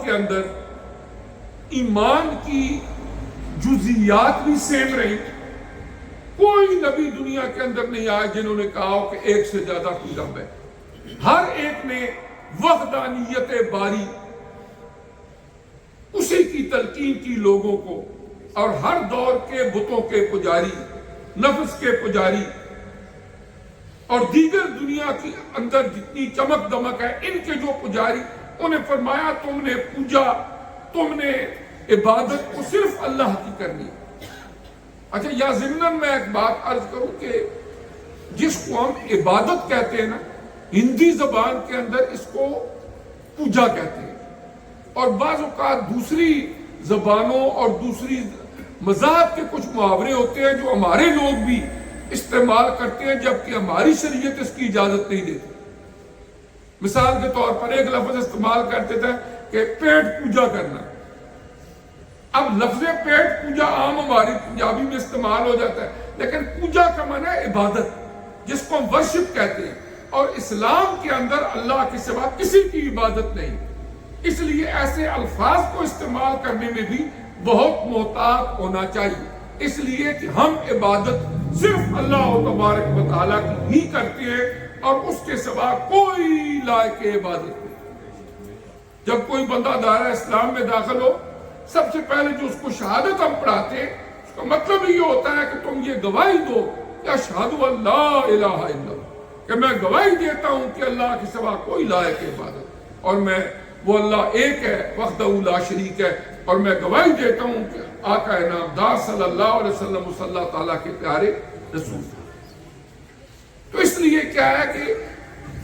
کے اندر ایمان کی جزیات بھی سیم رہی. کوئی نبی دنیا کے اندر نہیں آئے جنہوں نے کہا ہو کہ ایک سے زیادہ کوئی رب ہے. ہر ایک نے وحدانیت باری اسی کی تلقین کی لوگوں کو، اور ہر دور کے بتوں کے پجاری، نفس کے پجاری اور دیگر دنیا کے اندر جتنی چمک دمک ہے ان کے جو پجاری، انہیں فرمایا تم نے پوجا، تم نے عبادت کو صرف اللہ کی کرنی. اچھا یا ضمناً میں ایک بات عرض کروں کہ جس کو ہم عبادت کہتے ہیں نا، ہندی زبان کے اندر اس کو پوجا کہتے ہیں، اور بعض اوقات دوسری زبانوں اور دوسری مذاہب کے کچھ محاورے ہوتے ہیں جو ہمارے لوگ بھی استعمال کرتے ہیں جبکہ ہماری شریعت اس کی اجازت نہیں دیتی. مثال کے طور پر ایک لفظ استعمال کرتے تھے کہ پیٹ پوجا کرنا. اب لفظ پیٹ پوجا عام ہماری پنجابی میں استعمال ہو جاتا ہے، لیکن پوجا کا معنی ہے عبادت، جس کو ہم ورشپ کہتے ہیں، اور اسلام کے اندر اللہ کے سوا کسی کی عبادت نہیں. اس لیے ایسے الفاظ کو استعمال کرنے میں بھی بہت محتاط ہونا چاہیے، اس لیے کہ ہم عبادت صرف اللہ تبارک و تعالیٰ کی ہی کرتے ہیں اور اس کے سوا کوئی لائق عبادت نہیں. جب کوئی بندہ دائرہ اسلام میں داخل ہو، سب سے پہلے جو اس کو شہادت ہم پڑھاتے ہیں، اس کا مطلب یہ ہوتا ہے کہ تم یہ گواہی دو کہ اشہدو ان لا الہ الا اللہ، کہ میں گواہی دیتا ہوں کہ اللہ کے سوا کوئی لائق عبادت، اور میں وہ اللہ ایک ہے، وحدہ لا شریک ہے، اور میں گواہی دیتا ہوں کہ آقا نامدار صلی اللہ علیہ وسلم صلی اللہ تعالیٰ کے پیارے رسول تھے. تو اس لیے کیا ہے کہ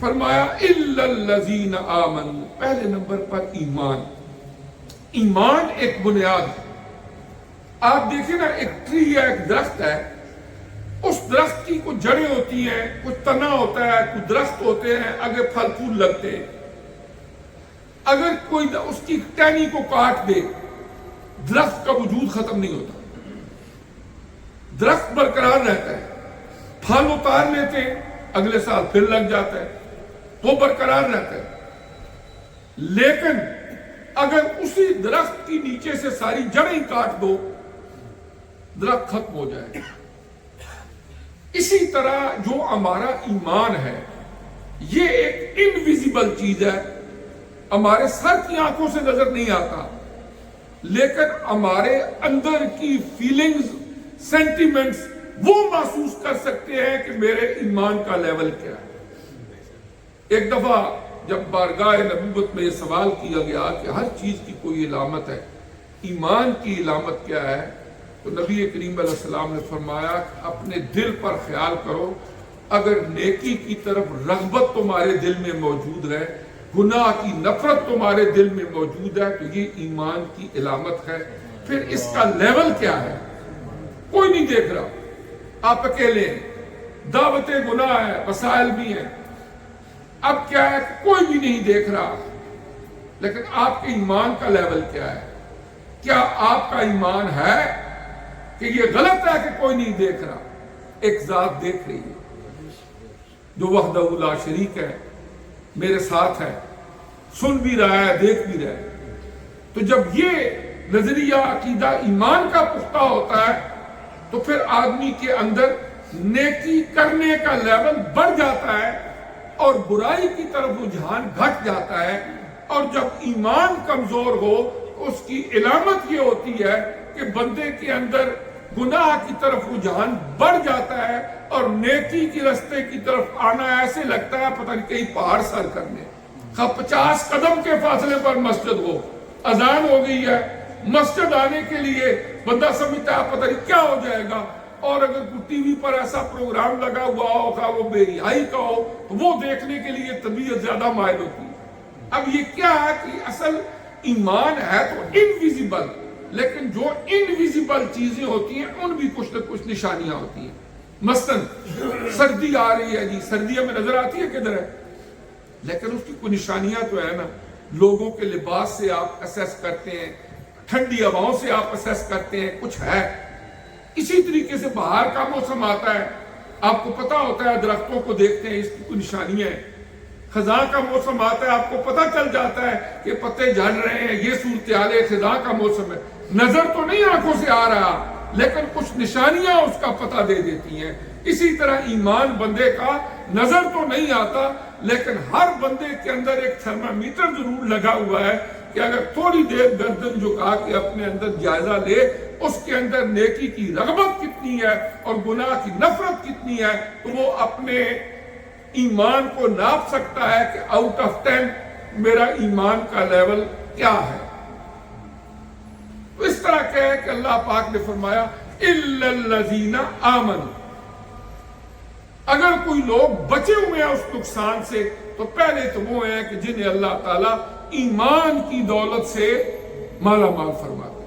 فرمایا الا الذین آمنوا، پہلے نمبر پر ایمان. ایمان ایک بنیاد ہے. آپ دیکھیں نا، ایک ٹری ہے، ایک درخت ہے، اس درخت کی کچھ جڑیں ہوتی ہیں، کچھ تنا ہوتا ہے، کچھ درخت ہوتے ہیں، آگے پھل پھول لگتے ہیں. اگر کوئی اس کی ٹہنی کو کاٹ دے، درخت کا وجود ختم نہیں ہوتا، درخت برقرار رہتا ہے. پھل اتار لیتے ہیں، اگلے سال پھر لگ جاتا ہے، وہ برقرار رہتا ہے. لیکن اگر اسی درخت کی نیچے سے ساری جڑیں کاٹ دو، درخت ختم ہو جائے. اسی طرح جو ہمارا ایمان ہے، یہ ایک انویزیبل چیز ہے، ہمارے سر کی آنکھوں سے نظر نہیں آتا، لیکن ہمارے اندر کی فیلنگز، سینٹیمنٹس وہ محسوس کر سکتے ہیں کہ میرے ایمان کا لیول کیا ہے. ایک دفعہ جب بارگاہ نبوت میں یہ سوال کیا گیا کہ ہر چیز کی کوئی علامت ہے، ایمان کی علامت کیا ہے، تو نبی کریم علیہ السلام نے فرمایا کہ اپنے دل پر خیال کرو، اگر نیکی کی طرف رغبت تمہارے دل میں موجود ہے، گناہ کی نفرت تمہارے دل میں موجود ہے، تو یہ ایمان کی علامت ہے. پھر اس کا لیول کیا ہے؟ کوئی نہیں دیکھ رہا، آپ اکیلے ہیں، دعوت گناہ ہے، وسائل بھی ہیں. اب کیا ہے؟ کوئی بھی نہیں دیکھ رہا، لیکن آپ کے ایمان کا لیول کیا ہے؟ کیا آپ کا ایمان ہے کہ یہ غلط ہے کہ کوئی نہیں دیکھ رہا؟ ایک ذات دیکھ رہی ہے جو وحدہ لا شریک ہے، میرے ساتھ ہے، سن بھی رہا ہے، دیکھ بھی رہا ہے. تو جب یہ نظریہ عقیدہ ایمان کا پختہ ہوتا ہے تو پھر آدمی کے اندر نیکی کرنے کا لیول بڑھ جاتا ہے اور برائی کی طرف رجحان گھٹ جاتا ہے. اور جب ایمان کمزور ہو اس کی علامت یہ ہوتی ہے کہ بندے کے اندر گناہ کی طرف رجحان بڑھ جاتا ہے اور نیکی کی رستے کی طرف آنا ایسے لگتا ہے پتہ نہیں کہیں پہاڑ سر کرنے. 50 قدم کے فاصلے پر مسجد ہو، اذان ہو گئی ہے، مسجد آنے کے لیے بندہ سمجھتا ہے پتہ نہیں کیا ہو جائے گا، اور اگر ٹی وی پر ایسا پروگرام لگا ہوا ہوگا وہ بے حیائی کا ہو تو وہ دیکھنے کے لیے طبیعت زیادہ مائل ہوتی ہے. اب یہ کیا ہے کہ اصل ایمان ہے تو انویزیبل، لیکن جو انویزیبل چیزیں ہوتی ہیں ان بھی کچھ نہ کچھ نشانیاں ہوتی ہیں. مثلاً سردی آ رہی ہے جی، سردی ہمیں نظر آتی ہے کدھر ہے، لیکن اس کی کوئی نشانیاں تو ہے نا. لوگوں کے لباس سے آپ اسیس کرتے ہیں، ٹھنڈی ہواؤں سے آپ اسیس کرتے ہیں کچھ ہے. اسی طریقے سے باہر کا موسم آتا ہے، آپ کو پتا ہوتا ہے، درختوں کو دیکھتے ہیں اس کی کوئی نشانیاں ہیں. خزاں کا موسم آتا ہے آپ کو پتہ چل جاتا ہے کہ پتے جھڑ رہے ہیں، یہ صورتحال خزاں کا موسم ہے، نظر تو نہیں آنکھوں سے آ رہا لیکن کچھ نشانیاں اس کا پتہ دے دیتی ہیں۔ اسی طرح ایمان بندے کا نظر تو نہیں آتا لیکن ہر بندے کے اندر ایک تھرمامیٹر ضرور لگا ہوا ہے کہ اگر تھوڑی دیر گردن جھکا کے اپنے اندر جائزہ لے اس کے اندر نیکی کی رغبت کتنی ہے اور گناہ کی نفرت کتنی ہے تو وہ اپنے ایمان کو ناپ سکتا ہے کہ آؤٹ آف 10 میرا ایمان کا لیول کیا ہے۔ تو اس طرح کہے کہ اللہ پاک نے فرمایا اِلَّا الَّذِينَ آمَنُوا، اگر کوئی لوگ بچے ہوئے ہیں اس نقصان سے تو پہلے تو وہ ہیں کہ جنہیں اللہ تعالیٰ ایمان کی دولت سے مالا مال فرماتا ہے۔